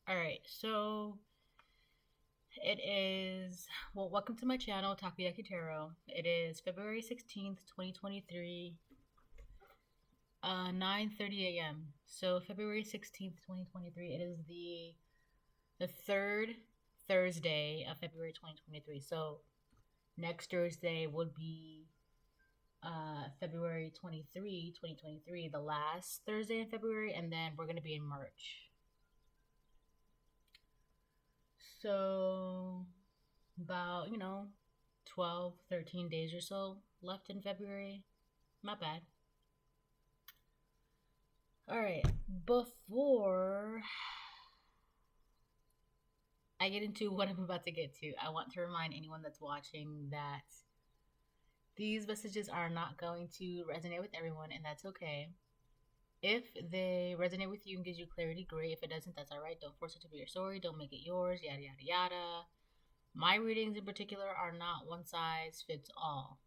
All right, so it is, well, welcome to my channel, Takoyaki Tarot. It is February 16th, 2023, 9:30 a.m. So February 16th, 2023, it is the third Thursday of February 2023. So next Thursday would be February 23, 2023, the last Thursday in February, and then we're going to be in March. So about, 12, 13 days or so left in February. Not bad. All right. Before I get into what I'm about to get to, I want to remind anyone that's watching that these messages are not going to resonate with everyone, and that's okay. If they resonate with you and gives you clarity, great. If it doesn't, that's all right. Don't force it to be your story. Don't make it yours. Yada yada yada. My readings in particular are not one size fits all.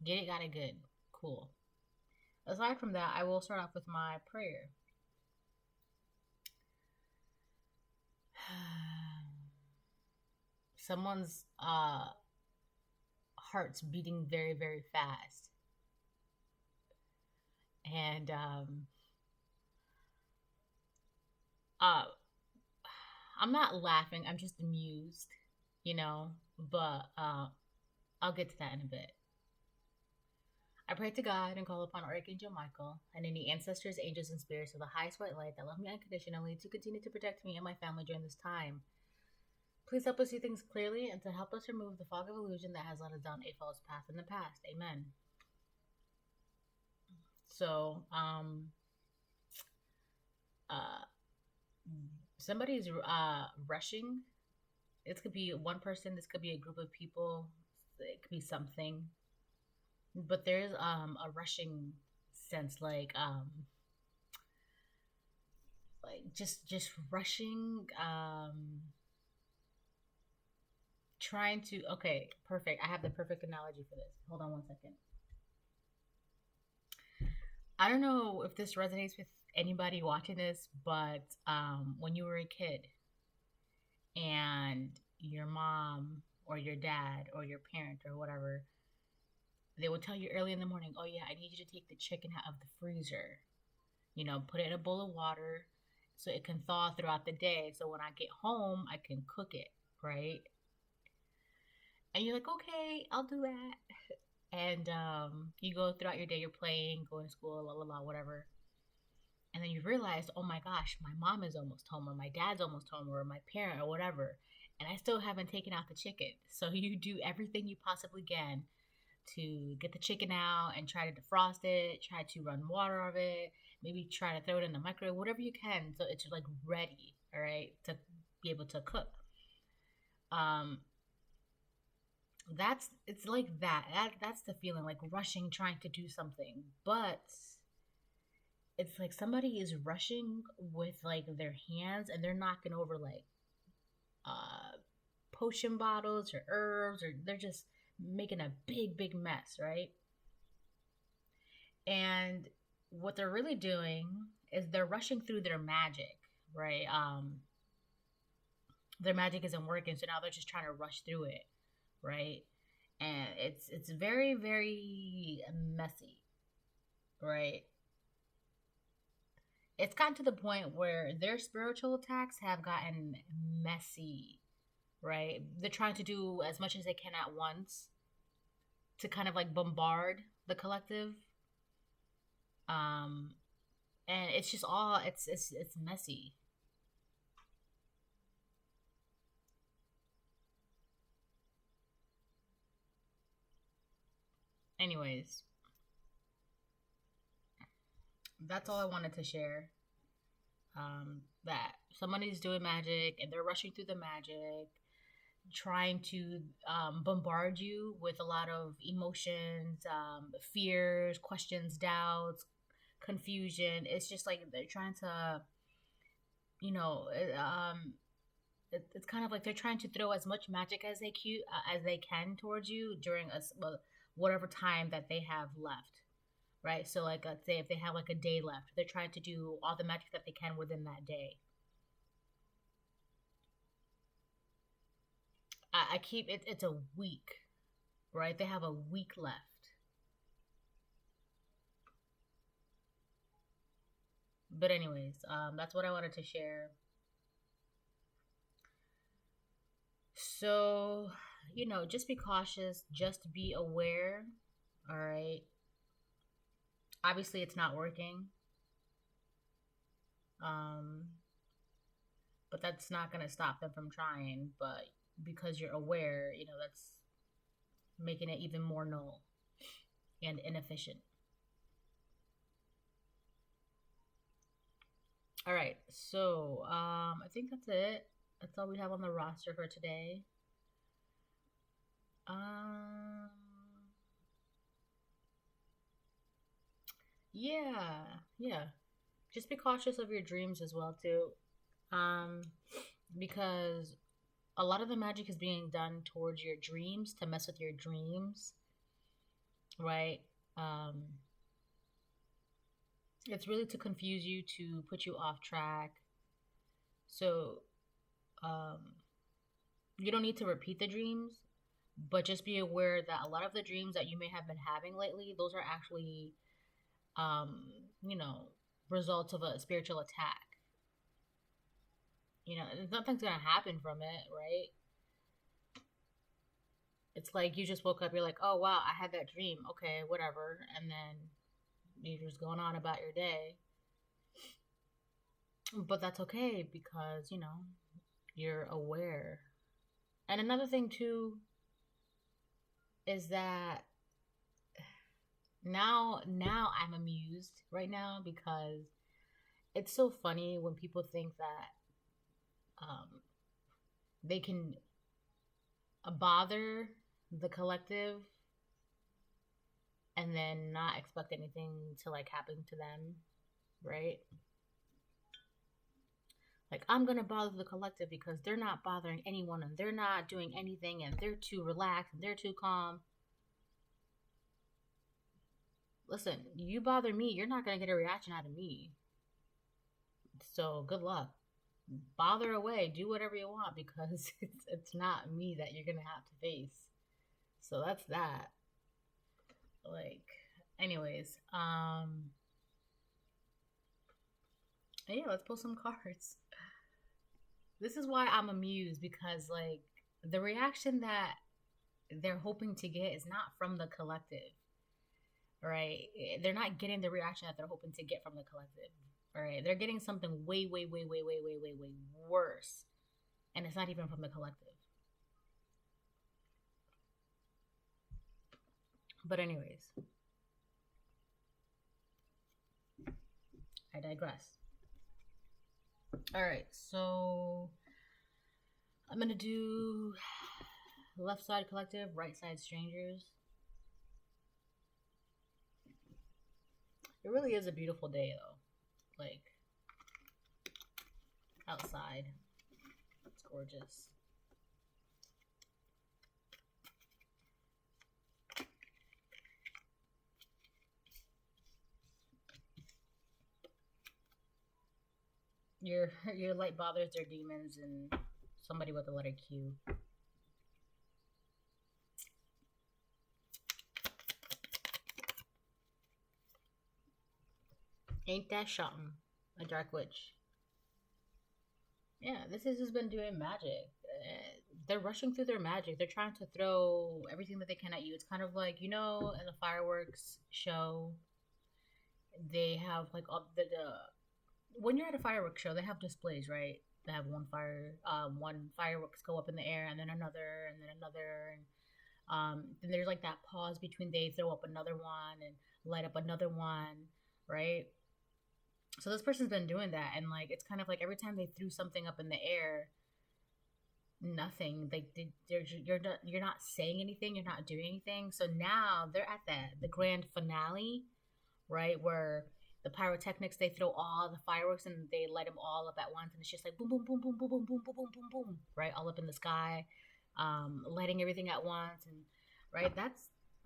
Get it, got it, good. Cool. Aside from that, I will start off with my prayer. Someone's heart's beating very, very fast. And uh, I'm not laughing, I'm just amused, but I'll get to that in a bit. I pray to God and call upon Archangel Michael and any ancestors, angels, and spirits of the highest white light that love me unconditionally to continue to protect me and my family during this time. Please help us see things clearly and to help us remove the fog of illusion that has led us down a false path in the past. Amen. So, uh, somebody's rushing. This could be one person. This could be a group of people. It could be something. But there's a rushing sense, like just rushing, trying to. Okay, perfect. I have the perfect analogy for this. Hold on one second. I don't know if this resonates with anybody watching this, but when you were a kid and your mom or your dad or your parent or whatever, they would tell you early in the morning, oh yeah, I need you to take the chicken out of the freezer. Put it in a bowl of water so it can thaw throughout the day. So when I get home, I can cook it, right? And you're like, okay, I'll do that. And you go throughout your day, you're playing, going to school, la la la, whatever. And then you realize, oh my gosh, my mom is almost home, or my dad's almost home, or my parent, or whatever. And I still haven't taken out the chicken. So you do everything you possibly can to get the chicken out and try to defrost it, try to run water of it, maybe try to throw it in the microwave, whatever you can, so it's like ready, all right, to be able to cook. That's it's like that's the feeling, like rushing, trying to do something, but it's like somebody is rushing with like their hands and they're knocking over like uh potion bottles or herbs, or they're just making a big mess, right? And what they're really doing is they're rushing through their magic, right? Their magic isn't working, so now they're just trying to rush through it, right? And it's very, very messy, right? It's gotten to the point where their spiritual attacks have gotten messy, right? They're trying to do as much as they can at once to kind of like bombard the collective. Um, and it's just all it's messy. Anyways, that's all I wanted to share. That somebody's doing magic and they're rushing through the magic, trying to bombard you with a lot of emotions, fears, questions, doubts, confusion. It's just like they're trying to, you know, it's kind of like they're trying to throw as much magic as they can towards you during well, whatever time that they have left, right? So like let's say if they have like a day left, they're trying to do all the magic that they can within that day. I keep it. It's a week, right? They have a week left. But anyways, that's what I wanted to share. So, just be cautious. Just be aware. All right. Obviously, it's not working. Um, but that's not gonna stop them from trying. But because you're aware, that's making it even more null and inefficient. All right, so I think that's it. That's all we have on the roster for today. Um, yeah, yeah. Just be cautious of your dreams as well too, um, because a lot of the magic is being done towards your dreams to mess with your dreams, right? Um, it's really to confuse you, to put you off track. So, um, you don't need to repeat the dreams, but just be aware that a lot of the dreams that you may have been having lately, those are actually, um, you know, results of a spiritual attack. Nothing's gonna happen from it, right? It's like you just woke up, you're like, oh wow, I had that dream. Okay, whatever. And then you're just going on about your day. But that's okay because, you're aware. And another thing too is that now I'm amused right now because it's so funny when people think that um, they can bother the collective and then not expect anything to like happen to them, right? Like, I'm gonna bother the collective because they're not bothering anyone and they're not doing anything and they're too relaxed and they're too calm. Listen, you bother me, you're not gonna get a reaction out of me. So good luck. Bother away, do whatever you want because it's not me that you're gonna have to face. So that's that. Like, anyways, yeah, let's pull some cards. This is why I'm amused because like the reaction that they're hoping to get is not from the collective, right? They're not getting the reaction that they're hoping to get from the collective. All right, they're getting something way, way, way, way, way, way, way, way worse, and it's not even from the collective. But anyways, I digress. All right, so I'm gonna do left side collective, right side strangers. It really is a beautiful day though. Like outside. It's gorgeous. Your light bothers their demons and somebody with the letter Q. Ain't that something? A dark witch. Yeah, this has been doing magic. They're rushing through their magic. They're trying to throw everything that they can at you. It's kind of like, in the fireworks show, they have like all the when you're at a fireworks show, they have displays, right? They have one fireworks go up in the air, and then another, and then another, and then there's like that pause between they throw up another one and light up another one, right? So this person's been doing that, and like it's kind of like every time they threw something up in the air, nothing. You're not saying anything. You're not doing anything. So now they're at the grand finale, right? Where the pyrotechnics, they throw all the fireworks and they light them all up at once, and it's just like boom, boom, boom, boom, boom, boom, boom, boom, boom, boom, boom, right? All up in the sky, lighting everything at once, and right.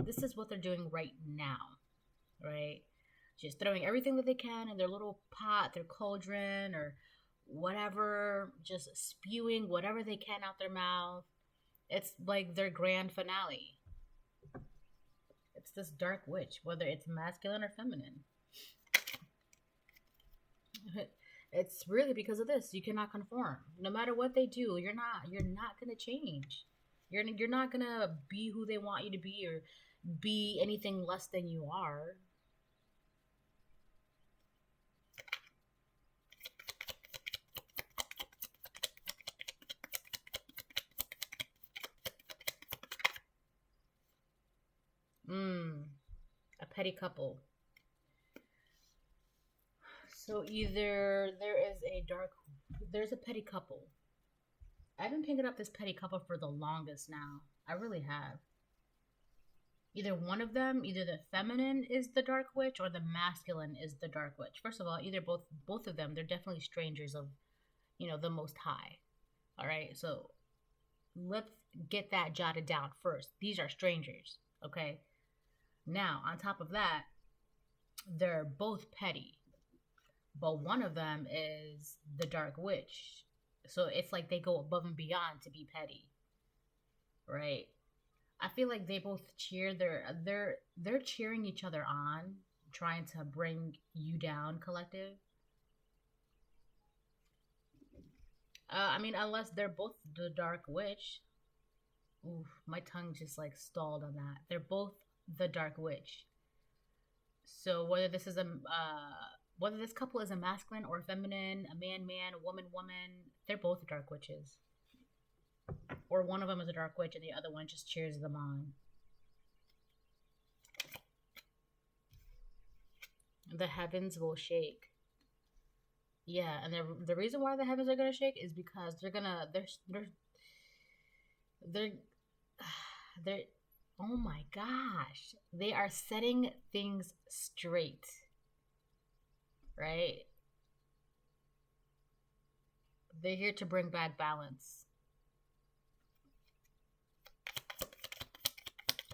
This is what they're doing right now, right? Just throwing everything that they can in their little pot, their cauldron, or whatever, just spewing whatever they can out their mouth. It's like their grand finale. It's this dark witch, whether it's masculine or feminine. It's really because of this. You cannot conform. No matter what they do, you're not gonna change. You're not gonna be who they want you to be or be anything less than you are. Mm, a petty couple. So either there's a petty couple. I've been picking up this petty couple for the longest now. I really have. Either one of them, either the feminine is the dark witch or the masculine is the dark witch. First of all, either both of them, they're definitely strangers of, the most high. All right? So let's get that jotted down first. These are strangers, okay? Now, on top of that, they're both petty, but one of them is the dark witch. So it's like they go above and beyond to be petty, right? I feel like they both cheer they're cheering each other on, trying to bring you down, collective. I mean, unless they're both the dark witch. Oof, my tongue just like stalled on that. They're both the dark witch. So whether this couple is a masculine or a feminine, a man man, a woman woman, they're both dark witches. Or one of them is a dark witch and the other one just cheers them on. The heavens will shake. Yeah, and the reason why the heavens are gonna shake is because they're they're oh my gosh, they are setting things straight, right? They're here to bring back balance.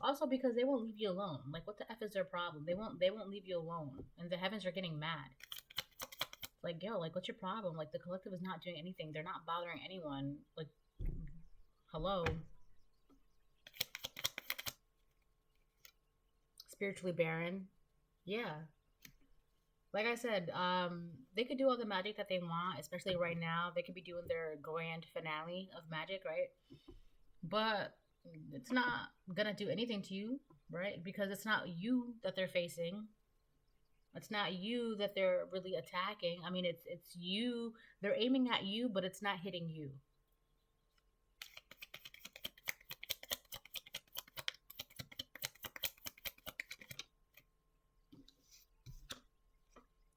Also because they won't leave you alone. Like what the F is their problem? They won't leave you alone. And the heavens are getting mad. Like, yo, like what's your problem? Like the collective is not doing anything. They're not bothering anyone. Like hello. Spiritually barren. Yeah. Like I said, they could do all the magic that they want, especially right now. They could be doing their grand finale of magic, right? But it's not gonna do anything to you, right? Because it's not you that they're facing. It's not you that they're really attacking. I mean, it's you. They're aiming at you, but it's not hitting you.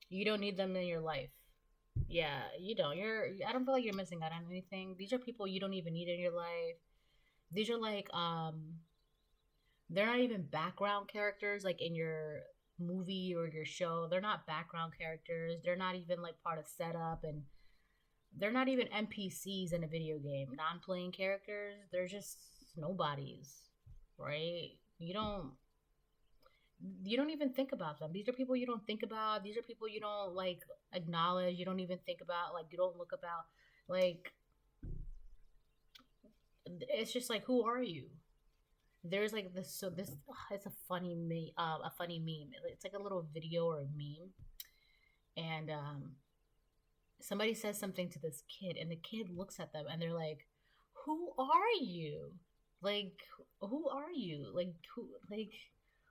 You don't need them in your life. Yeah, you don't. I don't feel like you're missing out on anything. These are people you don't even need in your life. These are like they're not even background characters like in your movie or your show. They're not background characters. They're not even like part of setup, and they're not even NPCs in a video game. Non-playing characters. They're just nobodies, right? You don't even think about them. These are people you don't think about. These are people you don't like acknowledge. You don't even think about. Like you don't look about. Like it's just like, who are you? There's like this. So this it's a funny meme. It's like a little video or a meme, and somebody says something to this kid, and the kid looks at them, and they're like, "Who are you? Like, who are you? Like, who? Like,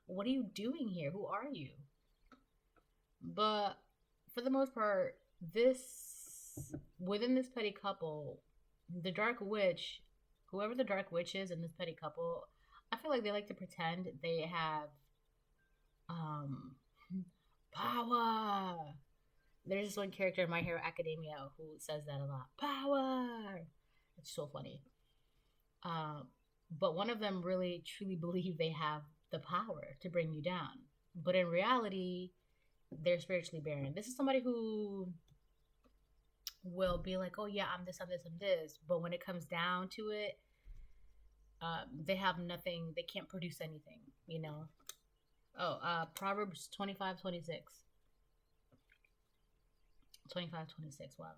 what are you doing here? Who are you?" But for the most part, this within this petty couple, the dark witch, whoever the dark witch is in this petty couple, I feel like they like to pretend they have um power. There's this one character in My Hero Academia who says that a lot. Power. It's so funny. But one of them really truly believe they have the power to bring you down. But in reality, they're spiritually barren. This is somebody who will be like, oh yeah, I'm this, I'm this, I'm this. But when it comes down to it, they have nothing. They can't produce anything, you know. Proverbs 25:26. 25:26. Wow.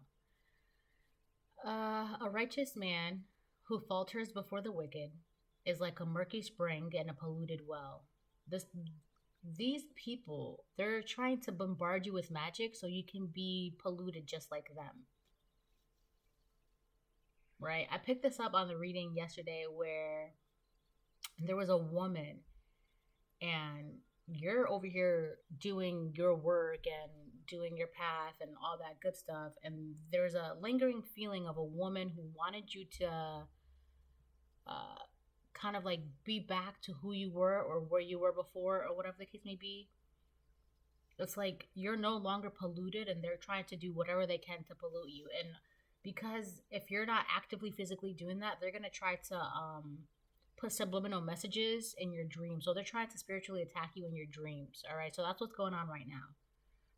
A righteous man Who falters before the wicked is like a murky spring and a polluted well. This these people, they're trying to bombard you with magic so you can be polluted just like them. Right? I picked this up on the reading yesterday where there was a woman and you're over here doing your work and doing your path and all that good stuff, and there's a lingering feeling of a woman who wanted you to uh, kind of like be back to who you were or where you were before or whatever the case may be. It's like you're no longer polluted and they're trying to do whatever they can to pollute you. And because if you're not actively physically doing that, they're going to try to put subliminal messages in your dreams. So they're trying to spiritually attack you in your dreams. All right. So that's what's going on right now.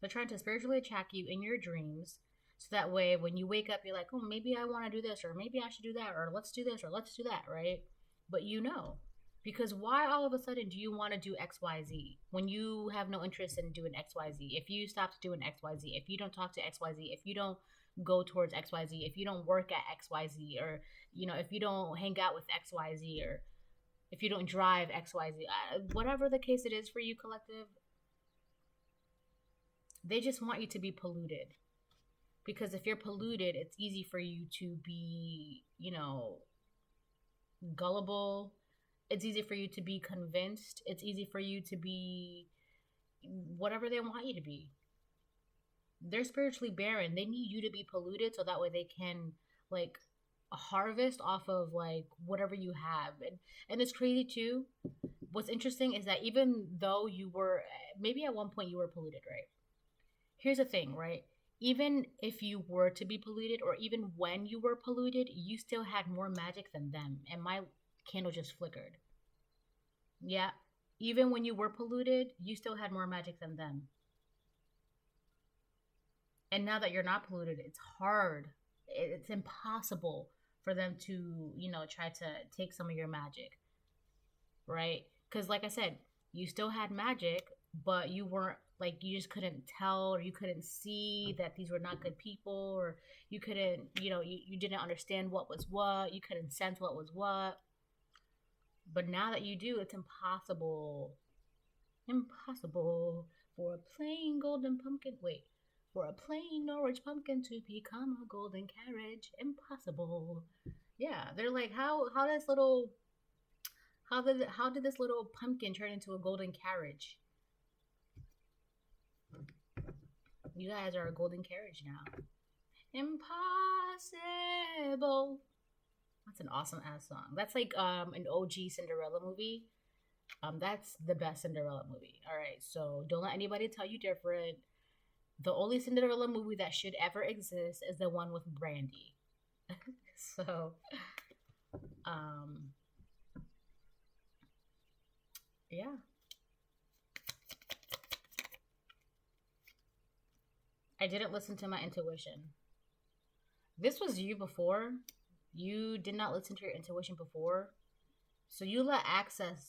They're trying to spiritually attack you in your dreams. So that way, when you wake up, you're like, oh, maybe I want to do this, or maybe I should do that, or let's do this, or let's do that, right? But you know. Because why all of a sudden do you want to do XYZ when you have no interest in doing XYZ? If you stop doing XYZ, if you don't talk to XYZ, if you don't go towards XYZ, if you don't work at XYZ, or, you know, if you don't hang out with XYZ, or if you don't drive XYZ, whatever the case it is for you, collective, they just want you to be polluted. Because if you're polluted, it's easy for you to be, you know, gullible. It's easy for you to be convinced. It's easy for you to be whatever they want you to be. They're spiritually barren. They need you to be polluted so that way they can, like, harvest off of, like, whatever you have. And it's crazy, too. What's interesting is that even though you were, maybe at one point you were polluted, right? Here's the thing, right? Even if you were to be polluted, or even when you were polluted, you still had more magic than them. And my candle just flickered. Yeah. Even when you were polluted, you still had more magic than them. And now that you're not polluted, it's hard. It's impossible for them to, you know, try to take some of your magic. Right? Because like I said, you still had magic, but you weren't, like, you just couldn't tell, or you couldn't see that these were not good people, or you couldn't, you know, you didn't understand what was what, you couldn't sense what was what. But now that you do, it's impossible for a plain golden pumpkin, wait, for a plain Norwich pumpkin to become a golden carriage. Impossible. Yeah, they're like, how did this little pumpkin turn into a golden carriage? You guys are a golden carriage now. Impossible. That's an awesome ass song. That's like an OG Cinderella movie. That's the best Cinderella movie. All right, so don't let anybody tell you different. The only Cinderella movie that should ever exist is the one with Brandy. So, yeah. I didn't listen to my intuition. This was you before. You did not listen to your intuition before. So you let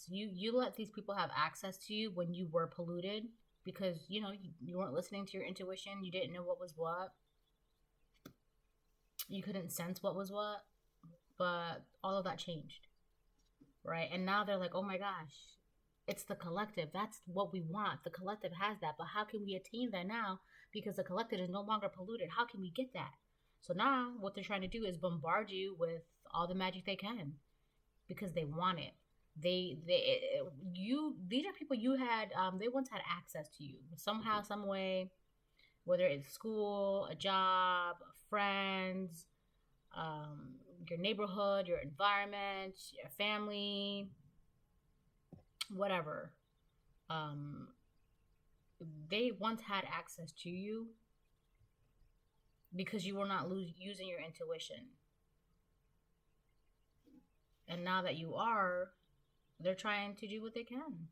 you let these people have access to you when you were polluted, because, you know, you weren't listening to your intuition. You didn't know what was what. You couldn't sense what was what. But all of that changed. Right? And now they're like, oh my gosh, it's the collective. That's what we want. The collective has that. But how can we attain that now? Because the collective is no longer polluted. How can we get that? So now what they're trying to do is bombard you with all the magic they can, because they want it. These are people you had, they once had access to you somehow, some way, whether it's school, a job, friends, your neighborhood, your environment, your family, whatever. They once had access to you because you were not using your intuition. And now that you are, they're trying to do what they can.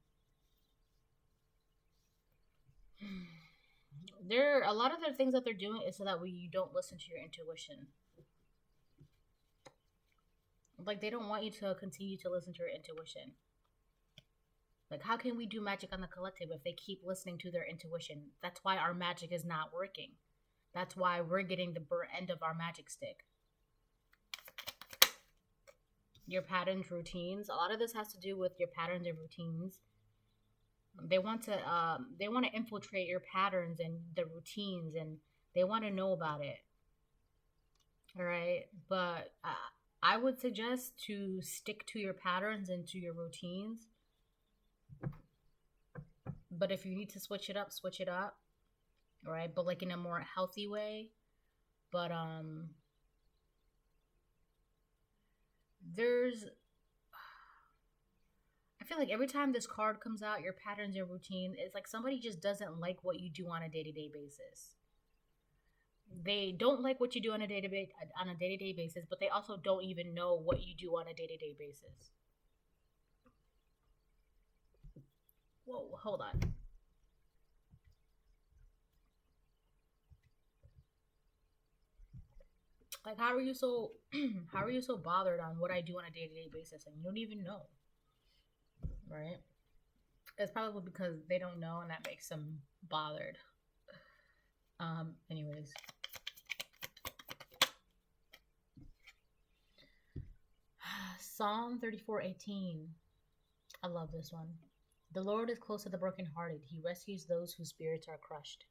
A lot of the things that they're doing is so that you don't listen to your intuition. Like, they don't want you to continue to listen to your intuition. Like, how can we do magic on the collective if they keep listening to their intuition? That's why our magic is not working. That's why we're getting the burnt end of our magic stick. Your patterns, routines. A lot of this has to do with your patterns and routines. They want to infiltrate your patterns and the routines, and they want to know about it. All right, but I would suggest to stick to your patterns and to your routines. But if you need to switch it up, switch it up. All right, but like in a more healthy way. But there's I feel like every time this card comes out, your patterns and routine, it's like somebody just doesn't like what you do on a day-to-day basis. They don't like what you do on a day-to-day basis, but they also don't even know what you do on a day-to-day basis. Whoa, hold on. Like, how are you so how are you so bothered on what I do on a day-to-day basis and you don't even know, right? It's probably because they don't know and that makes them bothered. Anyways. Psalm 34:18. I love this one. The Lord is close to the brokenhearted. He rescues those whose spirits are crushed.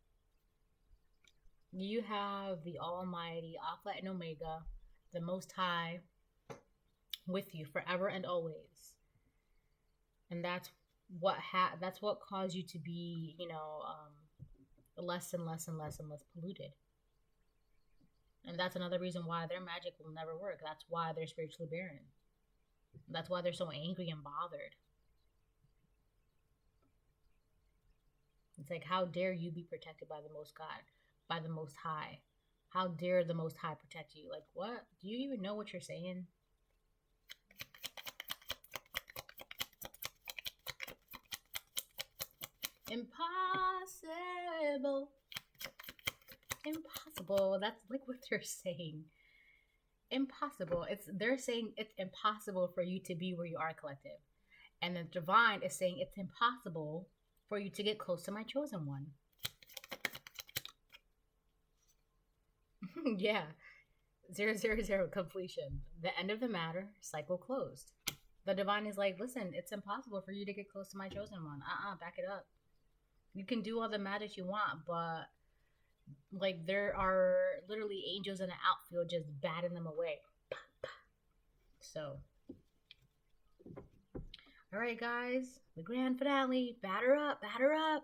You have the Almighty, Alpha and Omega, the Most High, with you forever and always. And that's what caused you to be, less and less and less and less polluted. And that's another reason why their magic will never work. That's why they're spiritually barren. That's why they're so angry and bothered. It's like, how dare you be protected by the Most God, by the Most High? How dare the Most High protect you? Like, what? Do you even know what you're saying? Impossible. Impossible. That's like what they're saying. Impossible. They're saying it's impossible for you to be where you are, collective. And the divine is saying it's impossible for you to get close to my chosen one. Yeah. 000 completion. The end of the matter, cycle closed. The divine is like, listen, it's impossible for you to get close to my chosen one. Back it up. You can do all the magic you want, but like there are literally angels in the outfield just batting them away. So, all right, guys, the grand finale. Batter up, batter up.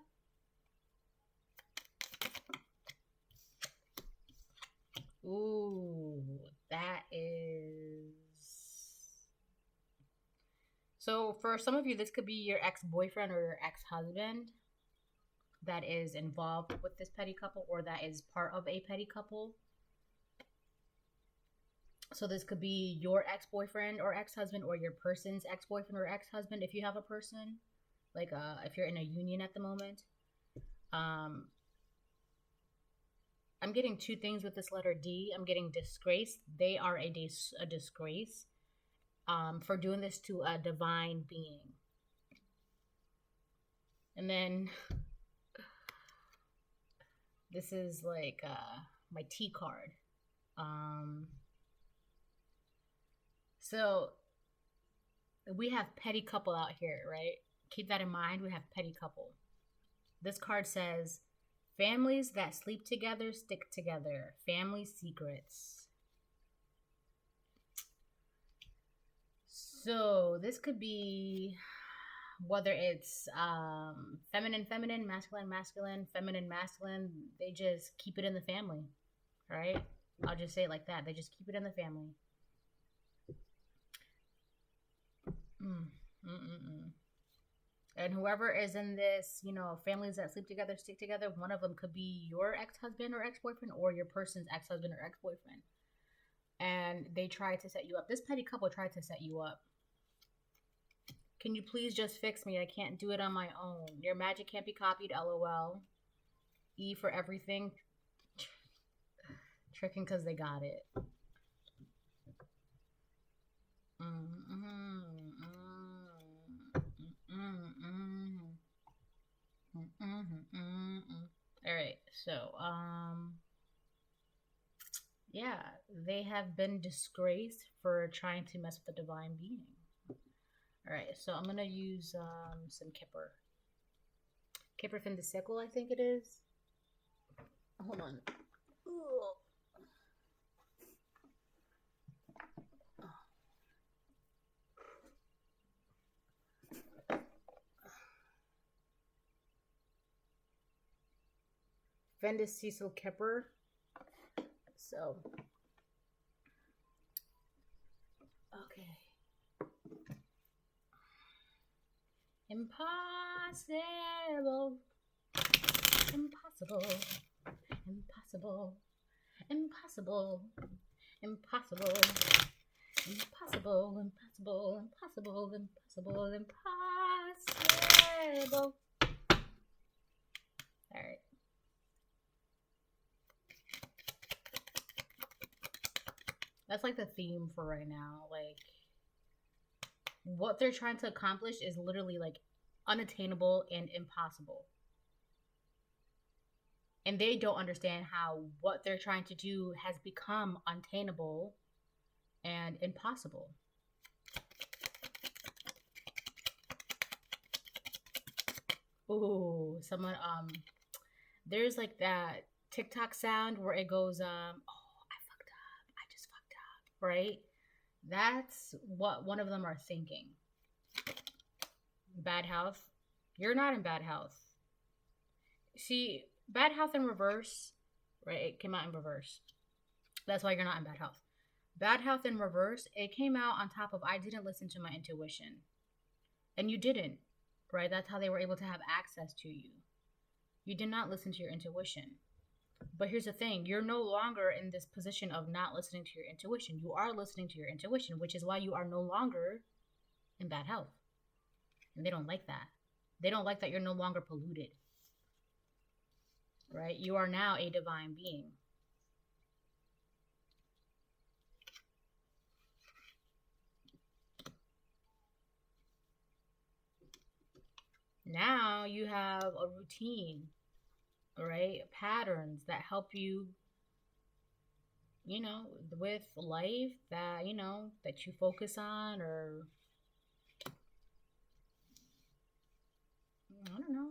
Ooh, that is. So for some of you, this could be your ex-boyfriend or your ex-husband that is involved with this petty couple, or that is part of a petty couple. So this could be your ex-boyfriend or ex-husband, or your person's ex-boyfriend or ex-husband if you have a person. Like if you're in a union at the moment. I'm getting two things with this letter D. I'm getting disgrace. They are a disgrace for doing this to a divine being. And then this is like my T card. So we have petty couple out here, right? Keep that in mind. We have petty couple. This card says, families that sleep together stick together. Family secrets. So this could be whether it's feminine, masculine, feminine, masculine. They just keep it in the family, right? I'll just say it like that. They just keep it in the family. And whoever is in this, families that sleep together, stick together, one of them could be your ex-husband or ex-boyfriend, or your person's ex-husband or ex-boyfriend. And they tried to set you up. This petty couple tried to set you up. Can you please just fix me? I can't do it on my own. Your magic can't be copied, LOL. E for everything. Tricking because they got it. All right, so Yeah, they have been disgraced for trying to mess with the divine being. All right, so I'm gonna use some kipper. Kipper fin de sickle, I think it is. Hold on. Vendis Cecil Kipper. So, okay. Impossible. Impossible. Impossible. Impossible. Impossible. Impossible. Impossible. Impossible. Impossible. Impossible. All right. That's like the theme for right now. Like, what they're trying to accomplish is literally like unattainable and impossible. And they don't understand how what they're trying to do has become unattainable and impossible. Ooh, someone there's like that TikTok sound where it goes oh, I fucked up. I just fucked up, right? That's what one of them are thinking. Bad health. You're not in bad health. See, bad health in reverse, right? It came out in reverse. That's why you're not in bad health. Bad health in reverse, it came out on top of I didn't listen to my intuition. And you didn't, right? That's how they were able to have access to you. You did not listen to your intuition. But here's the thing, you're no longer in this position of not listening to your intuition. You are listening to your intuition, which is why you are no longer in bad health. And they don't like that. They don't like that you're no longer polluted. Right? You are now a divine being. Now you have a routine, right? Patterns that help you, you know, with life that, you know, that you focus on, or I don't know.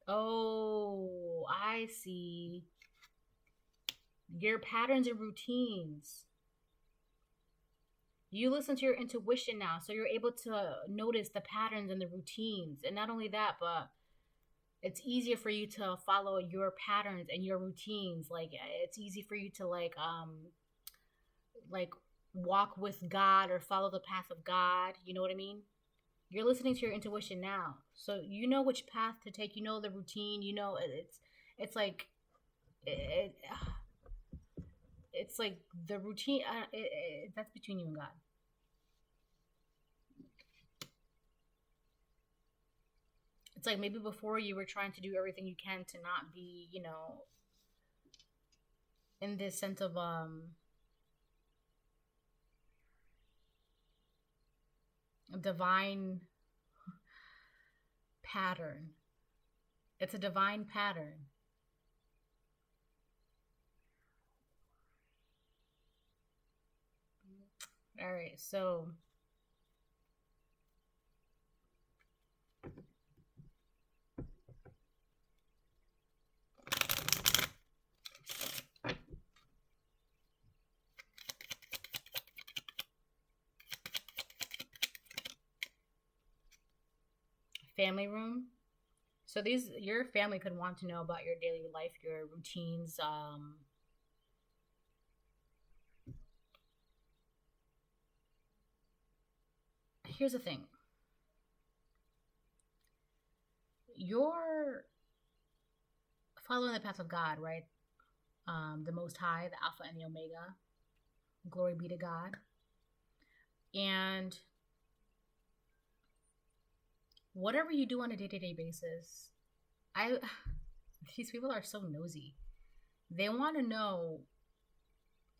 Oh, I see. Your patterns and routines. You listen to your intuition now, so you're able to notice the patterns and the routines. And not only that, but it's easier for you to follow your patterns and your routines. Like, it's easy for you to like walk with God or follow the path of God. You know what I mean? You're listening to your intuition now, so you know which path to take. You know the routine. You know it's like it, it's like the routine. That's between you and God. It's like maybe before you were trying to do everything you can to not be, you know, in this sense of divine pattern. It's a divine pattern. All right, so family room. So these your family could want to know about your daily life, your routines. Here's the thing. You're following the path of God, right? The Most High, the Alpha and the Omega. Glory be to God. And whatever you do on a day-to-day basis, these people are so nosy. They want to know,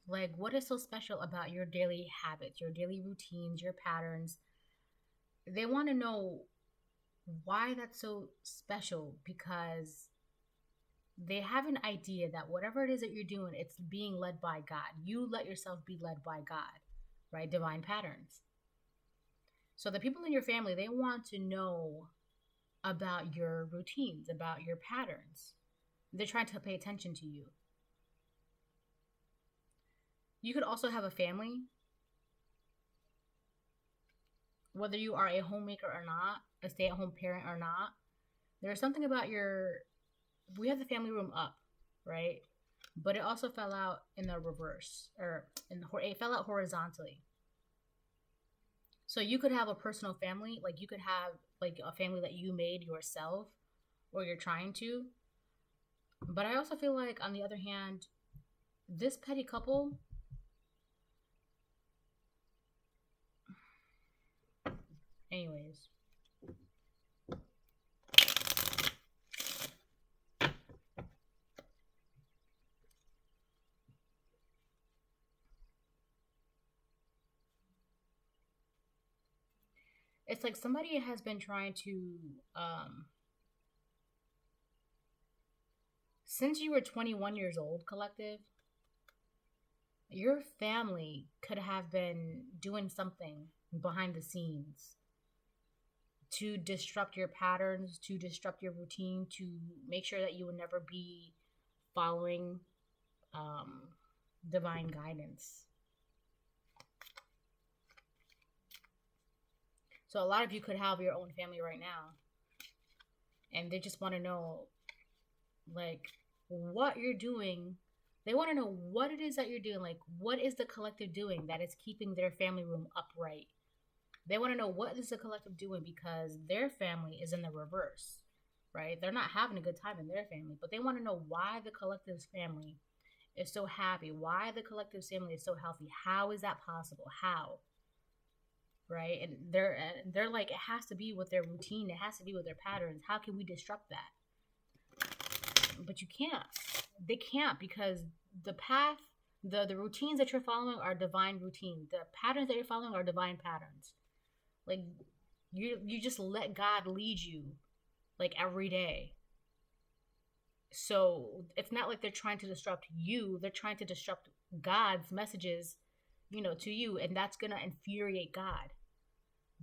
like, what is so special about your daily habits, your daily routines, your patterns. They want to know Why that's so special? Because they have an idea that whatever it is that you're doing, it's being led by God. You let yourself be led by God, right? Divine patterns. So the people in your family, they want to know about your routines, about your patterns. They're trying to pay attention to you. You could also have a family, whether you are a homemaker or not, a stay-at-home parent or not. There's something about we have the family room up, right? But it also fell out in the reverse, it fell out horizontally. So you could have a personal family, like you could have like a family that you made yourself, or you're trying to. But I also feel like, on the other hand, this petty couple, anyways, it's like somebody has been trying to, since you were 21 years old, collective, your family could have been doing something behind the scenes to disrupt your patterns, to disrupt your routine, to make sure that you would never be following um, divine guidance. So a lot of you could have your own family right now, and they just want to know, like, what you're doing. They want to know what it is that you're doing. Like, what is the collective doing that is keeping their family room upright? They want to know what is the collective doing, because their family is in the reverse, right? They're not having a good time in their family, but they want to know why the collective's family is so happy, why the collective's family is so healthy. How is that possible? How? Right? And they're like, it has to be with their routine, it has to be with their patterns. How can we disrupt that? But you can't. They can't, because the path, the routines that you're following are divine routines. The patterns that you're following are divine patterns. Like, you just let God lead you, like, every day. So it's not like they're trying to disrupt you. They're trying to disrupt God's messages, to you, and that's gonna infuriate God.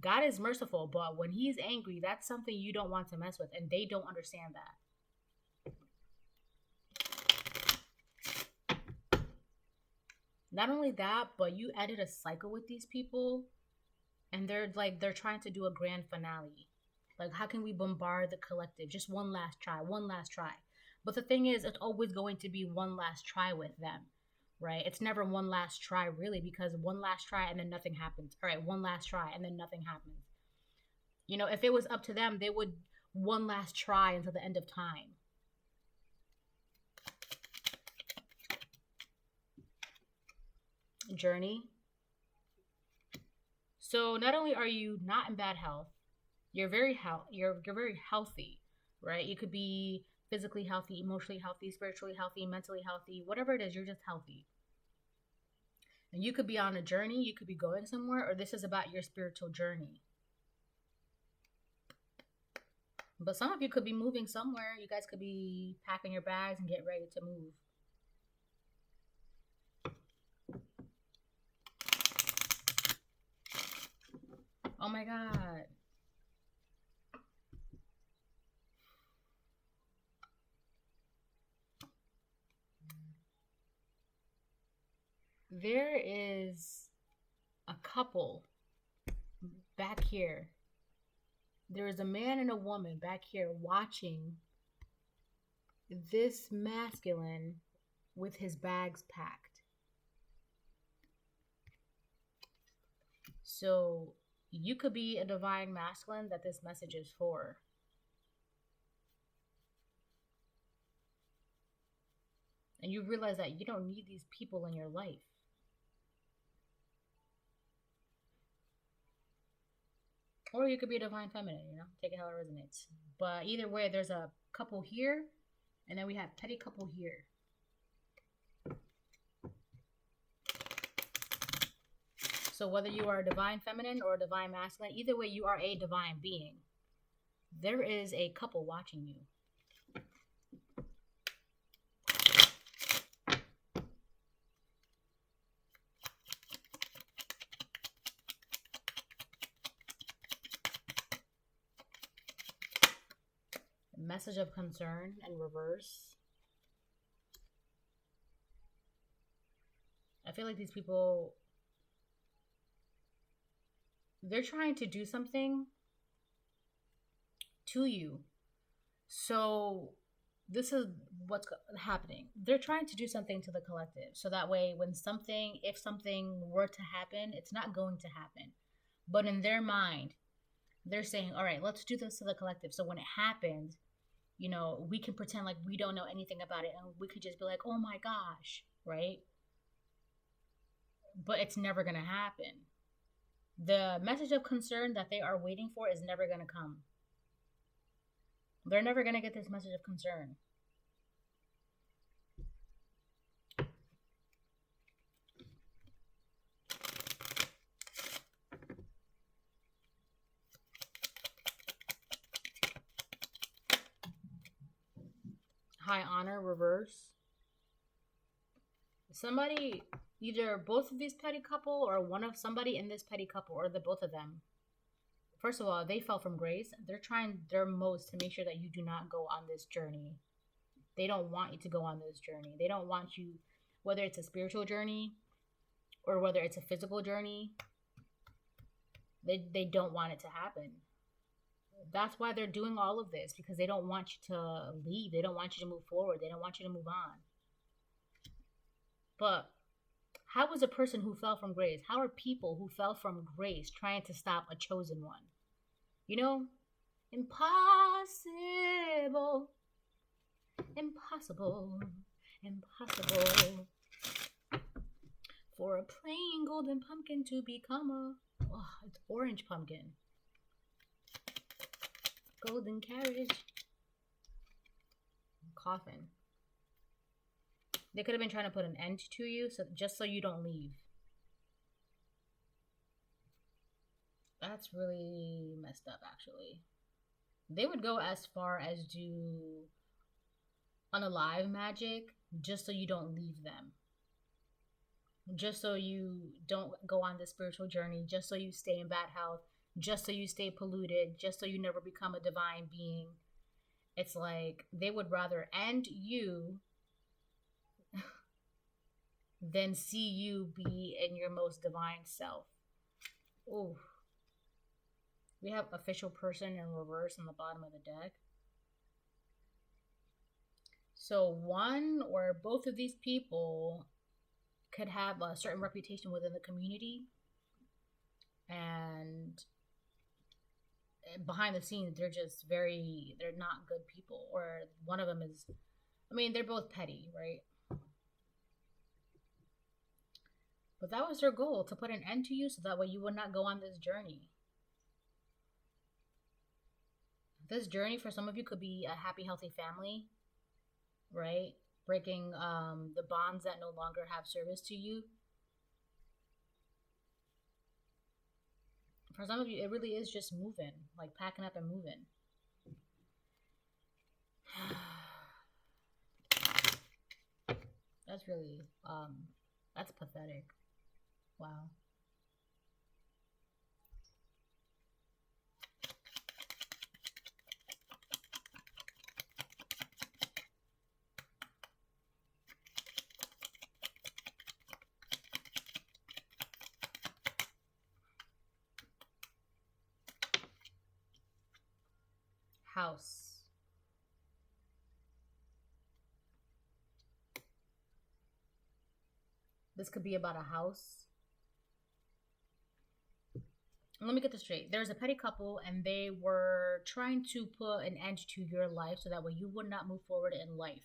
God is merciful, but when he's angry, that's something you don't want to mess with, and they don't understand that. Not only that, but you ended a cycle with these people, and they're trying to do a grand finale. Like, how can we bombard the collective? Just one last try, one last try. But the thing is, it's always going to be one last try with them, right? It's never one last try, really, because one last try and then nothing happens. All right, one last try and then nothing happens. If it was up to them, they would one last try until the end of time. Journey. So not only are you not in bad health, you're you're very healthy, right? You could be physically healthy, emotionally healthy, spiritually healthy, mentally healthy, whatever it is, you're just healthy. And you could be on a journey, you could be going somewhere, or this is about your spiritual journey. But some of you could be moving somewhere. You guys could be packing your bags and get ready to move. Oh my God. There is a couple back here. There is a man and a woman back here watching this masculine with his bags packed. So you could be a divine masculine that this message is for. And you realize that you don't need these people in your life. Or you could be a divine feminine, take it how it resonates. But either way, there's a couple here, and then we have petty couple here. So whether you are a divine feminine or a divine masculine, either way, you are a divine being. There is a couple watching you. Message of concern in reverse. I feel like these people, they're trying to do something to you. So this is what's happening. They're trying to do something to the collective. So that way, if something were to happen, it's not going to happen. But in their mind, they're saying, all right, let's do this to the collective. So when it happens, we can pretend like we don't know anything about it, and we could just be like, oh my gosh, right? But it's never going to happen. The message of concern that they are waiting for is never going to come. They're never going to get this message of concern. High honor, reverse. Somebody, either both of these petty couple or one of somebody in this petty couple or the both of them. First of all, they fell from grace. They're trying their most to make sure that you do not go on this journey. They don't want you to go on this journey. They don't want you, whether it's a spiritual journey or whether it's a physical journey, they don't want it to happen. That's why they're doing all of this, because they don't want you to leave. They don't want you to move forward. They don't want you to move on. But how is a person who fell from grace? How are people who fell from grace trying to stop a chosen one? Impossible. Impossible. Impossible. For a plain golden pumpkin to become it's orange pumpkin. Golden carriage. Coffin. They could have been trying to put an end to you, just so you don't leave. That's really messed up, actually. They would go as far as do unalive magic just so you don't leave them. Just so you don't go on this spiritual journey, just so you stay in bad health, just so you stay polluted, just so you never become a divine being. It's like they would rather end you than see you be in your most divine self. Ooh. We have official person in reverse on the bottom of the deck. So one or both of these people could have a certain reputation within the community, and behind the scenes they're not good people. Or one of them is, they're both petty, right? But that was their goal, to put an end to you so that way you would not go on this journey. This journey for some of you could be a happy, healthy family, right? Breaking the bonds that no longer have service to you. For some of you, it really is just moving, like packing up and moving. That's really, that's pathetic. Wow. House. This could be about a house. Let me get this straight. There's a petty couple and they were trying to put an end to your life so that way you would not move forward in life.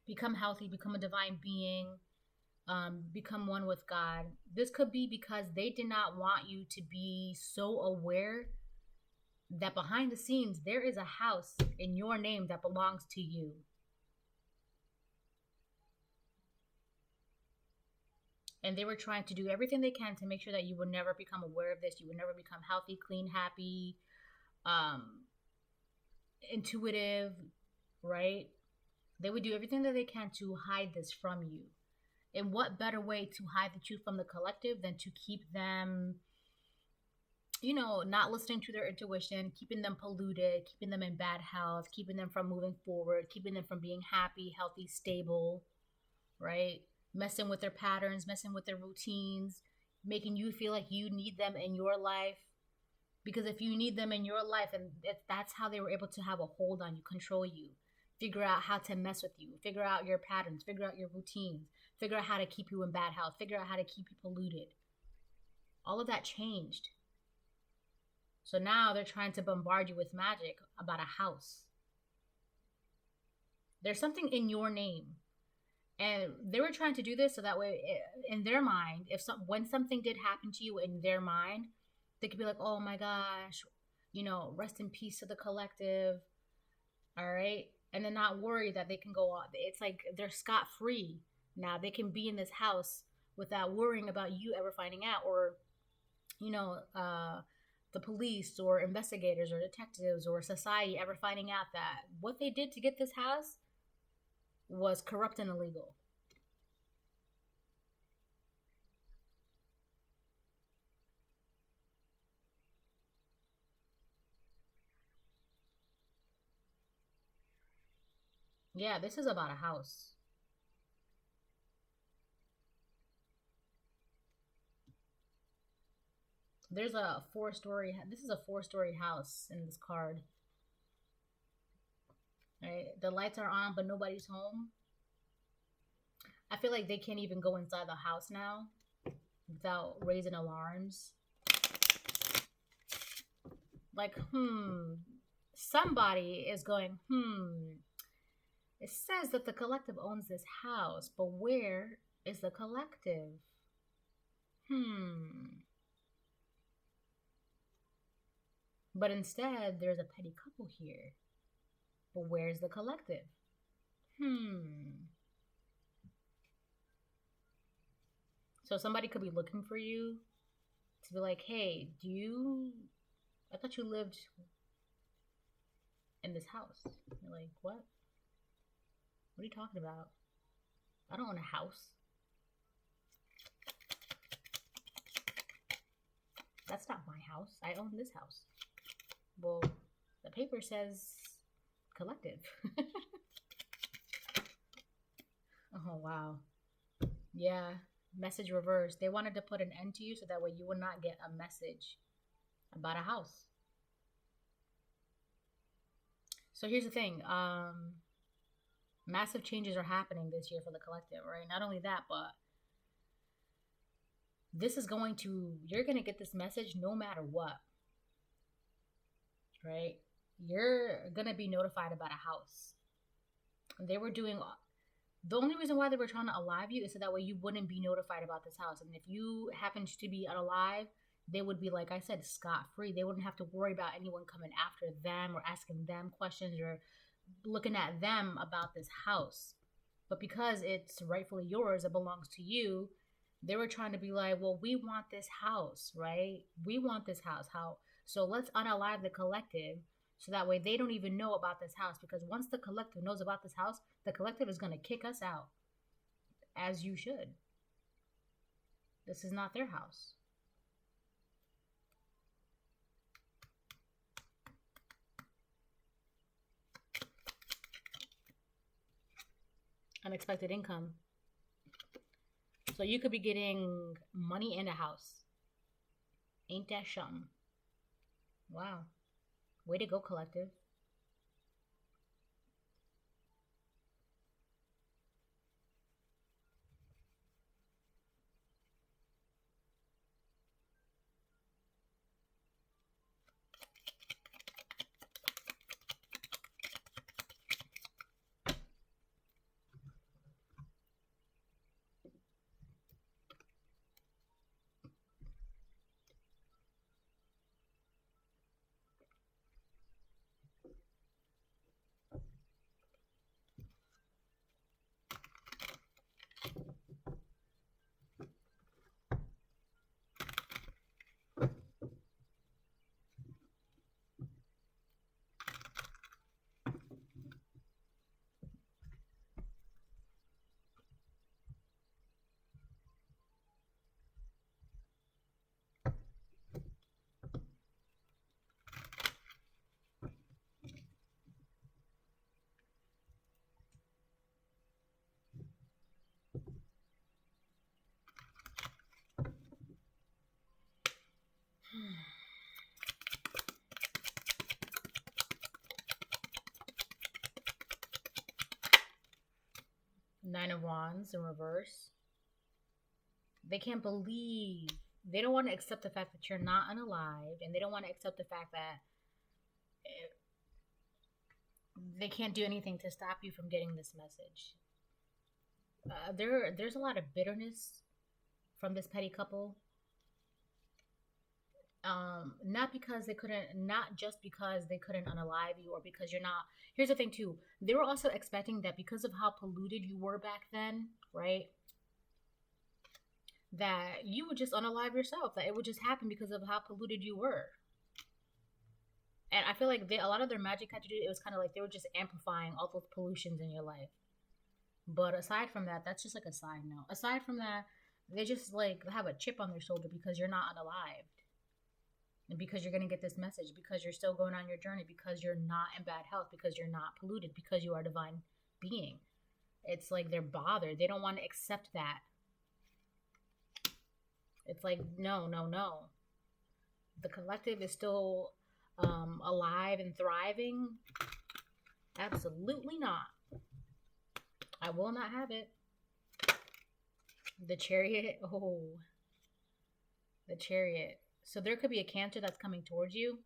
Become healthy, become a divine being, become one with God. This could be because they did not want you to be so aware that behind the scenes there is a house in your name that belongs to you. And they were trying to do everything they can to make sure that you would never become aware of this. You would never become healthy, clean, happy, intuitive, right? They would do everything that they can to hide this from you. And what better way to hide the truth from the collective than to keep them, not listening to their intuition, keeping them polluted, keeping them in bad health, keeping them from moving forward, keeping them from being happy, healthy, stable, right? Messing with their patterns, messing with their routines, making you feel like you need them in your life. Because if you need them in your life, and that's how they were able to have a hold on you, control you, figure out how to mess with you, figure out your patterns, figure out your routines, figure out how to keep you in bad health, figure out how to keep you polluted. All of that changed. So now they're trying to bombard you with magic about a house. There's something in your name. And they were trying to do this so that way, in their mind, when something did happen to you in their mind, they could be like, oh my gosh, rest in peace to the collective. All right. And then not worry that they can go on. It's like they're scot-free. Now they can be in this house without worrying about you ever finding out, or, the police or investigators or detectives or society ever finding out that what they did to get this house was corrupt and illegal. Yeah, this is about a house. This is a 4-story house in this card. Right? The lights are on, but nobody's home. I feel like they can't even go inside the house now without raising alarms. Like, somebody is going, it says that the collective owns this house, but where is the collective? But instead, there's a petty couple here. But where's the collective? So somebody could be looking for you to be like, hey, I thought you lived in this house. You're like, what? What are you talking about? I don't own a house. That's not my house. I own this house. Well, the paper says collective. Oh, wow. Yeah, message reversed. They wanted to put an end to you so that way you would not get a message about a house. So here's the thing. Massive changes are happening this year for the collective, right? Not only that, but you're going to get this message no matter what, right? You're going to be notified about a house. The only reason why they were trying to alive you is so that way you wouldn't be notified about this house. And if you happened to be unalive, they would be, like I said, scot-free. They wouldn't have to worry about anyone coming after them or asking them questions or looking at them about this house. But because it's rightfully yours, it belongs to you, they were trying to be like, well, we want this house, right? We want this house. So let's unalive the collective so that way they don't even know about this house, because once the collective knows about this house, the collective is going to kick us out, as you should. This is not their house. Unexpected income. So you could be getting money in a house. Ain't that something? Wow. Way to go, collective. Nine of Wands in reverse. They can't believe, they don't want to accept the fact that you're not unalive, and they don't want to accept the fact that they can't do anything to stop you from getting this message. There's a lot of bitterness from this petty couple. Not just because they couldn't unalive you, or because you're not. Here's the thing too. They were also expecting that because of how polluted you were back then, right? That you would just unalive yourself. That it would just happen because of how polluted you were. And I feel like a lot of their magic had to do. It was kind of like they were just amplifying all those pollutions in your life. But aside from that, that's just like a side note. Aside from that, they just like have a chip on their shoulder because you're not unalived. And because you're going to get this message, because you're still going on your journey, because you're not in bad health, because you're not polluted, because you are a divine being. It's like they're bothered. They don't want to accept that. It's like, no. The collective is still alive and thriving. Absolutely not. I will not have it. The Chariot. Oh. The Chariot. So there could be a Cancer that's coming towards you.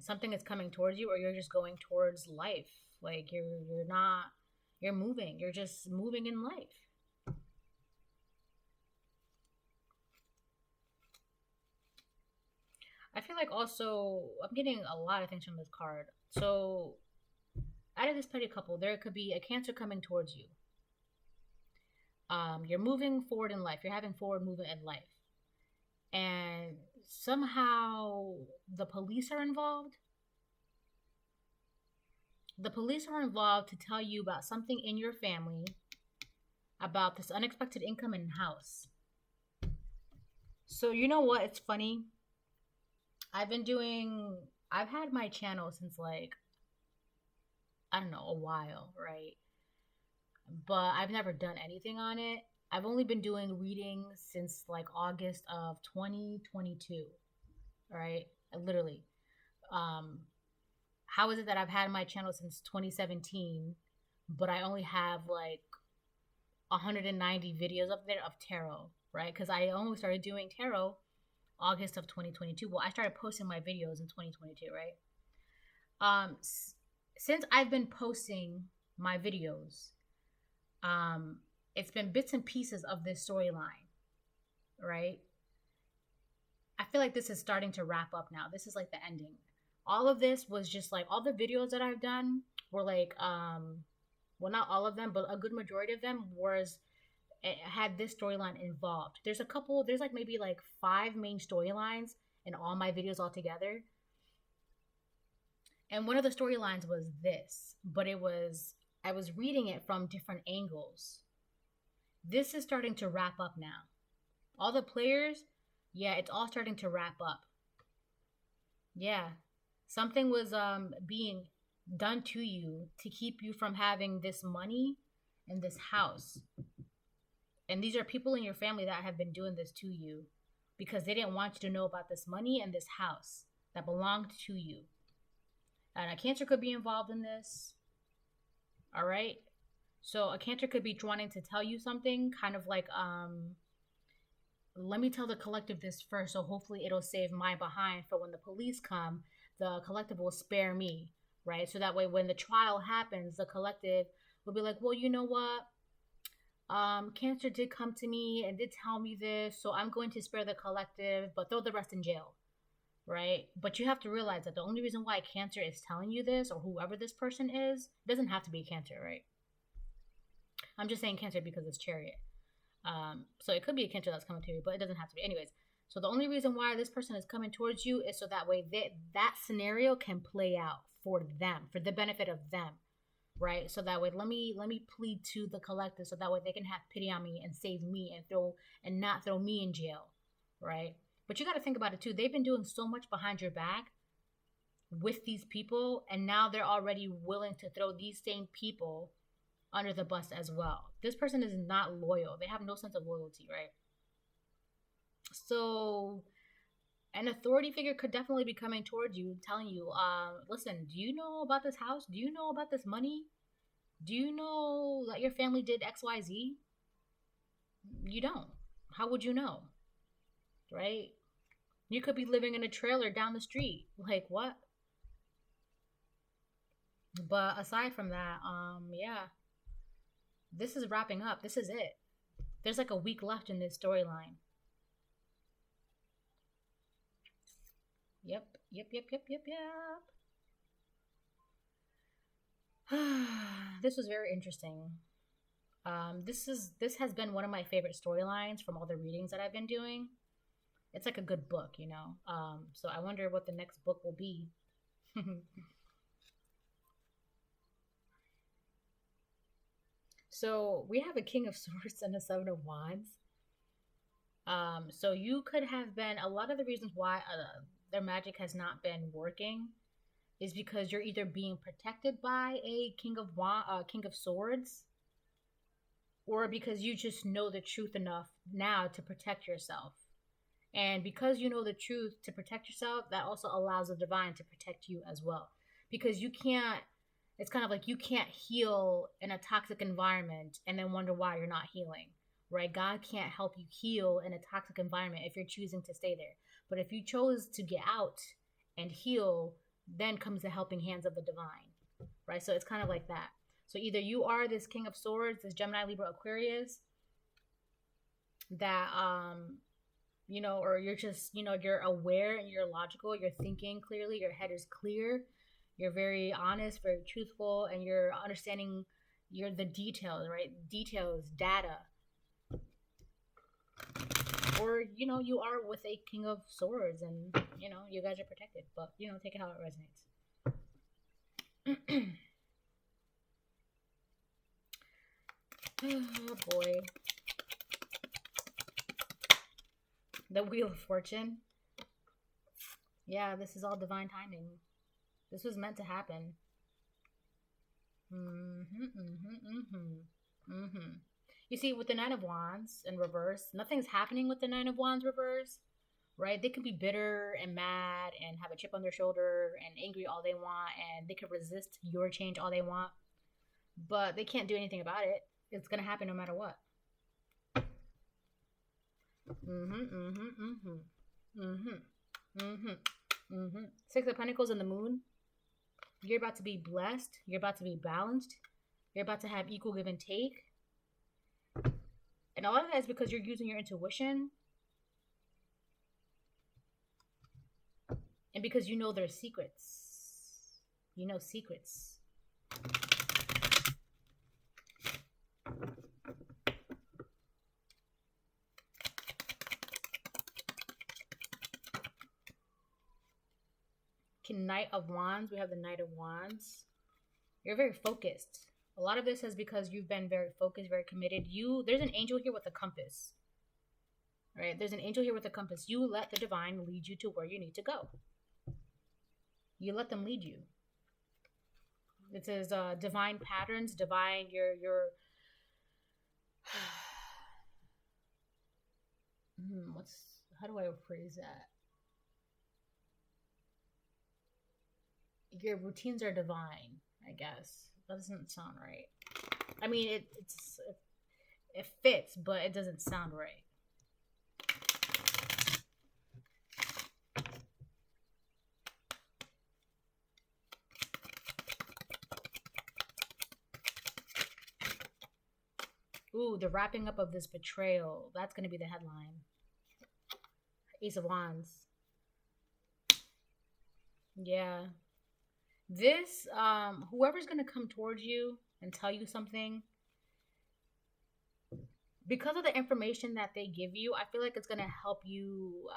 Something is coming towards you, or you're just going towards life. Like you're moving. You're just moving in life. I feel like also I'm getting a lot of things from this card. So out of this petty couple, there could be a Cancer coming towards you. You're moving forward in life. You're having forward movement in life. And somehow the police are involved. The police are involved to tell you about something in your family, about this unexpected income in house. So you know what? It's funny. I've had my channel since like, I don't know, a while, right? But I've never done anything on it. I've only been doing readings since like August of 2022, right? Literally. How is it that I've had my channel since 2017, but I only have like 190 videos up there of tarot, right? Because I only started doing tarot August of 2022. Well, I started posting my videos in 2022, right? Since I've been posting my videos, it's been bits and pieces of this storyline, right? I feel like this is starting to wrap up now. This is like the ending. All of this was just like, all the videos that I've done were like, well, not all of them, but a good majority of them had this storyline involved. There's like maybe like 5 main storylines in all my videos altogether. And one of the storylines was this, but I was reading it from different angles. This is starting to wrap up now. All the players, yeah, it's all starting to wrap up. Yeah. Something was being done to you to keep you from having this money and this house. And these are people in your family that have been doing this to you because they didn't want you to know about this money and this house that belonged to you. And a Cancer could be involved in this. All right. So a Cancer could be wanting to tell you something, kind of like, let me tell the collective this first, so hopefully it'll save my behind for when the police come, the collective will spare me, right? So that way when the trial happens, the collective will be like, well, you know what? Cancer did come to me and did tell me this, so I'm going to spare the collective, but throw the rest in jail, right? But you have to realize that the only reason why Cancer is telling you this, or whoever this person is, doesn't have to be Cancer, right? I'm just saying Cancer because it's Chariot. So it could be a Cancer that's coming to you, but it doesn't have to be. Anyways, so the only reason why this person is coming towards you is so that way that scenario can play out for them, for the benefit of them, right? So that way, let me plead to the collective, so that way they can have pity on me and save me and not throw me in jail, right? But you got to think about it too. They've been doing so much behind your back with these people, and now they're already willing to throw these same people under the bus as well. This person is not loyal. They have no sense of loyalty, right? So An authority figure could definitely be coming towards you, telling you, listen, do you know about this house? Do you know about this money? Do you know that your family did XYZ? You don't. How would you know? Right? You could be living in a trailer down the street. Like, what? But aside from that, yeah, this is wrapping up. This is it. There's like a week left in this storyline. Yep, yep, yep, yep, yep, yep. This was very interesting. This has been one of my favorite storylines from all the readings that I've been doing. It's like a good book, you know. So I wonder what the next book will be. So we have a King of Swords and a Seven of Wands. So you could have been a lot of the reasons why their magic has not been working is because you're either being protected by a King of Swords, or because you just know the truth enough now to protect yourself. And because you know the truth to protect yourself, that also allows the divine to protect you as well. Because you can't, it's kind of like you can't heal in a toxic environment and then wonder why you're not healing, right? God can't help you heal in a toxic environment if you're choosing to stay there. But if you chose to get out and heal, then comes the helping hands of the divine, right? So it's kind of like that. So either you are this King of Swords, this Gemini, Libra, Aquarius, that you know, or you're just, you know, you're aware and you're logical, you're thinking clearly, your head is clear, you're very honest, very truthful, and you're understanding the details, right? Details, data. Or, you know, you are with a King of Swords and, you know, you guys are protected. But, you know, take it how it resonates. Oh, boy. The Wheel of Fortune. Yeah, this is all divine timing. This was meant to happen. You see, with the Nine of Wands in reverse, nothing's happening with the Nine of Wands reverse, right? They can be bitter and mad and have a chip on their shoulder and angry all they want, and they can resist your change all they want, but they can't do anything about it. It's gonna happen no matter what. Six of Pentacles and the Moon. You're about to be blessed. You're about to be balanced. You're about to have equal give and take. And a lot of that is because you're using your intuition. And because you know their secrets. You know secrets. Knight of Wands. We have the Knight of Wands. You're very focused. A lot of this is because you've been very focused, very committed. There's an angel here with a compass. Right? There's an angel here with a compass. You let the divine lead you to where you need to go. You let them lead you. It says divine patterns, divine your how do I phrase that? Your routines are divine, I guess. That doesn't sound right. I mean, it fits, but it doesn't sound right. Ooh, the wrapping up of this betrayal. That's going to be the headline. Ace of Wands. Yeah. This, whoever's going to come towards you and tell you something, because of the information that they give you, I feel like it's going to help you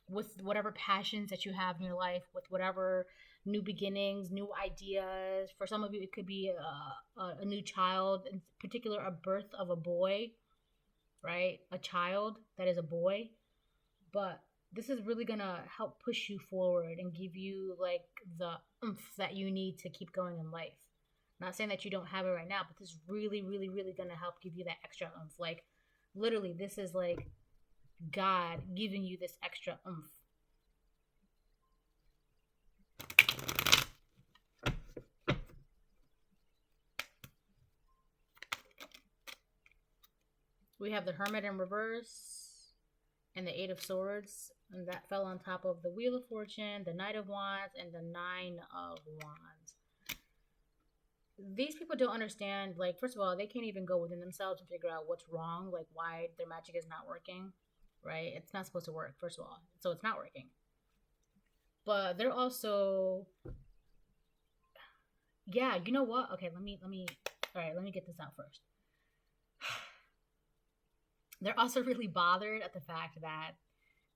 with whatever passions that you have in your life, with whatever new beginnings, new ideas. For some of you, it could be a new child, in particular, a birth of a boy, right? A child that is a boy. But this is really going to help push you forward and give you like the oomph that you need to keep going in life. Not saying that you don't have it right now, but this is really, really, really going to help give you that extra oomph. Like, literally, this is like God giving you this extra oomph. We have the Hermit in reverse and the Eight of Swords, and that fell on top of the Wheel of Fortune, the Knight of Wands, and the Nine of Wands. These people don't understand, like, first of all, they can't even go within themselves and figure out what's wrong, like why their magic is not working, right? It's not supposed to work, first of all, so it's not working. But they're also, yeah, you know what? Okay, let me get this out first. They're also really bothered at the fact that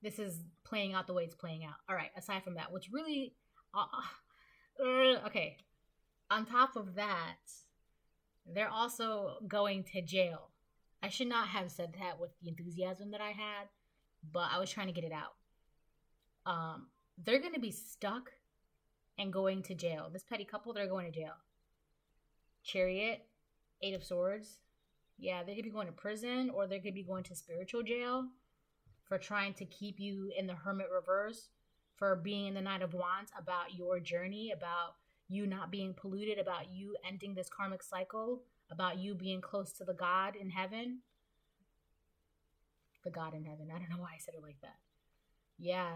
this is playing out the way it's playing out. All right, aside from that, what's really, okay, on top of that, they're also going to jail. I should not have said that with the enthusiasm that I had, but I was trying to get it out. They're going to be stuck and going to jail. This petty couple, they're going to jail. Chariot, Eight of Swords. Yeah, they could be going to prison, or they could be going to spiritual jail for trying to keep you in the Hermit reverse, for being in the Knight of Wands, about your journey, about you not being polluted, about you ending this karmic cycle, about you being close to the God in heaven. The God in heaven. I don't know why I said it like that. Yeah.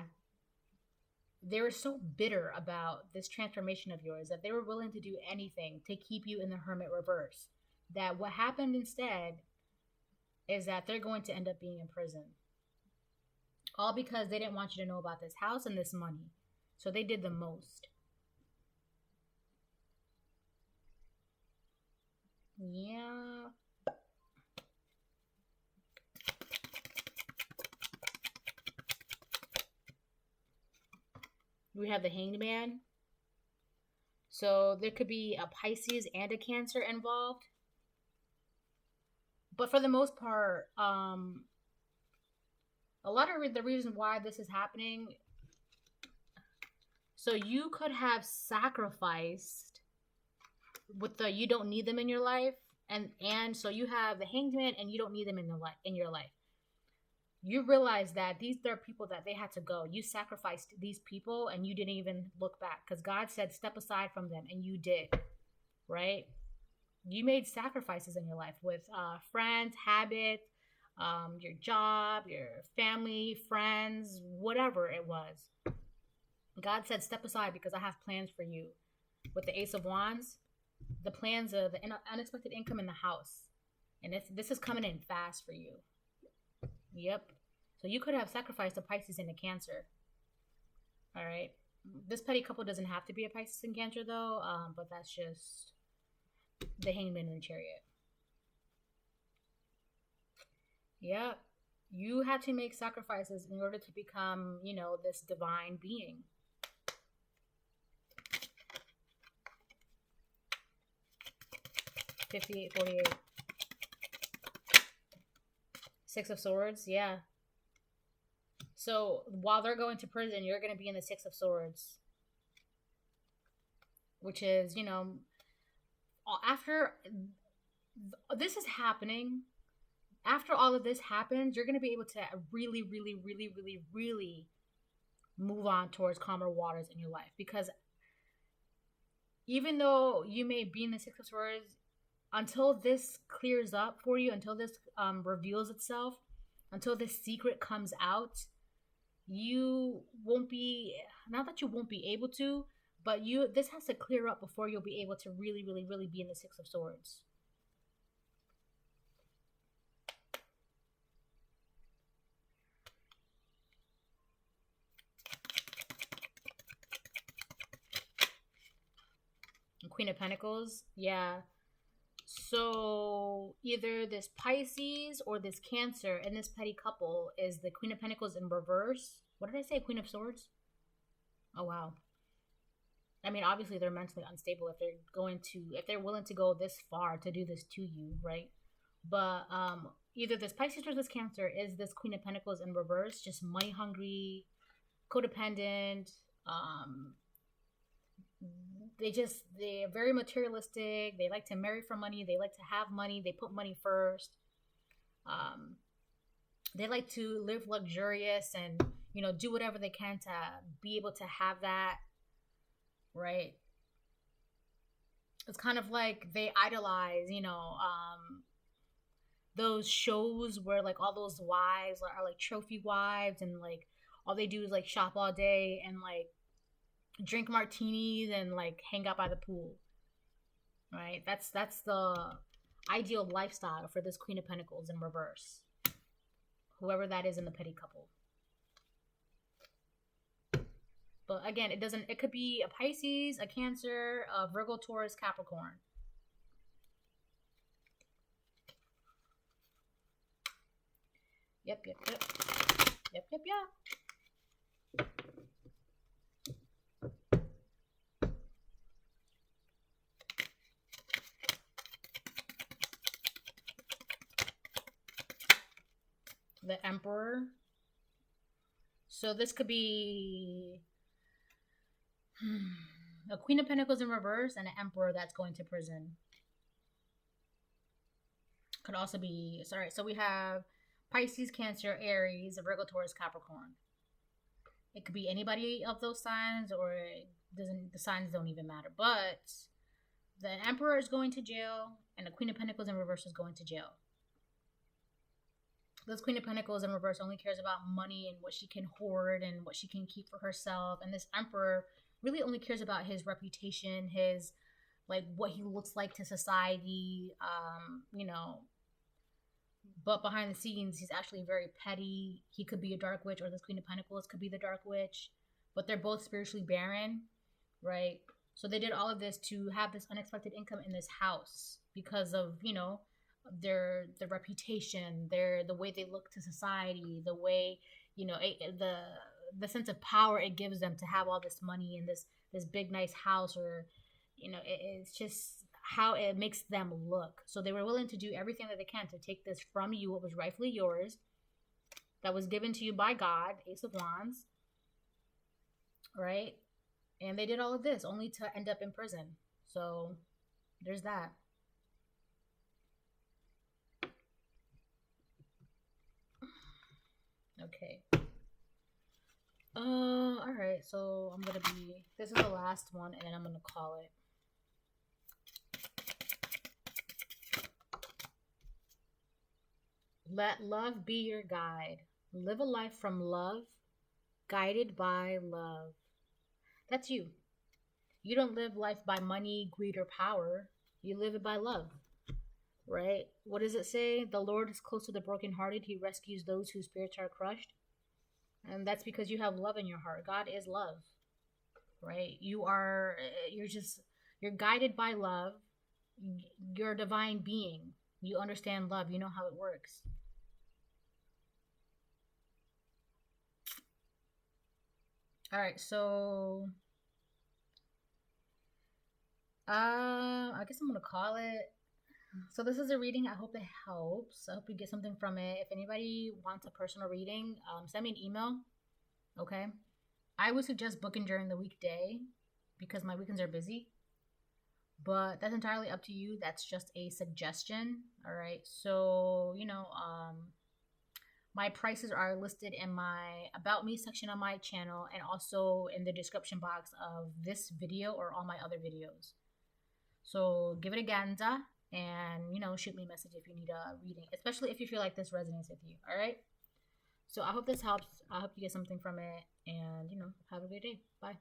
They were so bitter about this transformation of yours that they were willing to do anything to keep you in the Hermit reverse. That what happened instead is that they're going to end up being in prison. All because they didn't want you to know about this house and this money. So they did the most. Yeah. We have the Hanged Man. So there could be a Pisces and a Cancer involved. But for the most part, a lot of the reason why this is happening, so you could have sacrificed with the you don't need them in your life, and so you have the Hanged Man and you don't need them in your life. You realize that these are people that they had to go. You sacrificed these people and you didn't even look back, because God said step aside from them, and you did, right? You made sacrifices in your life with friends, habits, your job, your family, friends, whatever it was. God said, step aside because I have plans for you. With the Ace of Wands, the plans of the unexpected income in the house. And this is coming in fast for you. Yep. So you could have sacrificed a Pisces and a Cancer. All right. This petty couple doesn't have to be a Pisces and Cancer, though, but that's just the Hanged Man and the Chariot. Yeah, you had to make sacrifices in order to become, this divine being. $58.48. Six of Swords, yeah. So while they're going to prison, you're going to be in the Six of Swords, which is, after this is happening, after all of this happens, you're going to be able to really, really, really, really, really move on towards calmer waters in your life. Because even though you may be in the Six of Swords, until this clears up for you, until this reveals itself, until this secret comes out, you won't be, not that you won't be able to, but this has to clear up before you'll be able to really, really, really be in the Six of Swords. Queen of Pentacles, yeah. So either this Pisces or this Cancer and this petty couple is the Queen of Pentacles in reverse. What did I say? Queen of Swords? Oh, wow. I mean, obviously they're mentally unstable if they're willing to go this far to do this to you, right? But either this Pisces or this Cancer is this Queen of Pentacles in reverse, just money hungry, codependent, they're very materialistic. They like to marry for money. They like to have money. They put money first. They like to live luxurious and, do whatever they can to be able to have that, right? It's kind of like they idolize, those shows where like all those wives are like trophy wives, and like all they do is like shop all day and like drink martinis and like hang out by the pool, right? That's the ideal lifestyle for this Queen of Pentacles in reverse, whoever that is in the petty couple. But again, it could be a Pisces, a Cancer, a Virgo, Taurus, Capricorn. Yep. The Emperor. So this could be a Queen of Pentacles in reverse and an Emperor that's going to prison. Could also be, sorry, so we have Pisces, Cancer, Aries, Virgo, Taurus, Capricorn. It could be anybody of those signs, or the signs don't even matter. But the Emperor is going to jail, and the Queen of Pentacles in reverse is going to jail. This Queen of Pentacles in reverse only cares about money and what she can hoard and what she can keep for herself. And this Emperor really only cares about his reputation, his, like, what he looks like to society, But behind the scenes, he's actually very petty. He could be a dark witch, or this Queen of Pentacles could be the dark witch. But they're both spiritually barren, right? So they did all of this to have this unexpected income in this house because of, their reputation, the way they look to society, the way, the sense of power it gives them to have all this money in this big nice house, or it's just how it makes them look. So they were willing to do everything that they can to take this from you, what was rightfully yours, that was given to you by God, Ace of Wands, right? And they did all of this only to end up in prison. So there's that. Okay. All right. So this is the last one, and then I'm gonna call it. Let love be your guide. Live a life from love, guided by love. That's you. You don't live life by money, greed, or power. You live it by love, right? What does it say? The Lord is close to the brokenhearted. He rescues those whose spirits are crushed. And that's because you have love in your heart. God is love, right? You're guided by love. You're a divine being. You understand love. You know how it works. All right, so I guess I'm gonna call it. So this is a reading. I hope it helps. I hope you get something from it. If anybody wants a personal reading, send me an email. Okay. I would suggest booking during the weekday because my weekends are busy. But that's entirely up to you. That's just a suggestion. All right. So, my prices are listed in my About Me section on my channel, and also in the description box of this video or all my other videos. So give it a gander, and, shoot me a message if you need a reading, especially if you feel like this resonates with you. All right. So I hope this helps. I hope you get something from it, and, have a good day. Bye.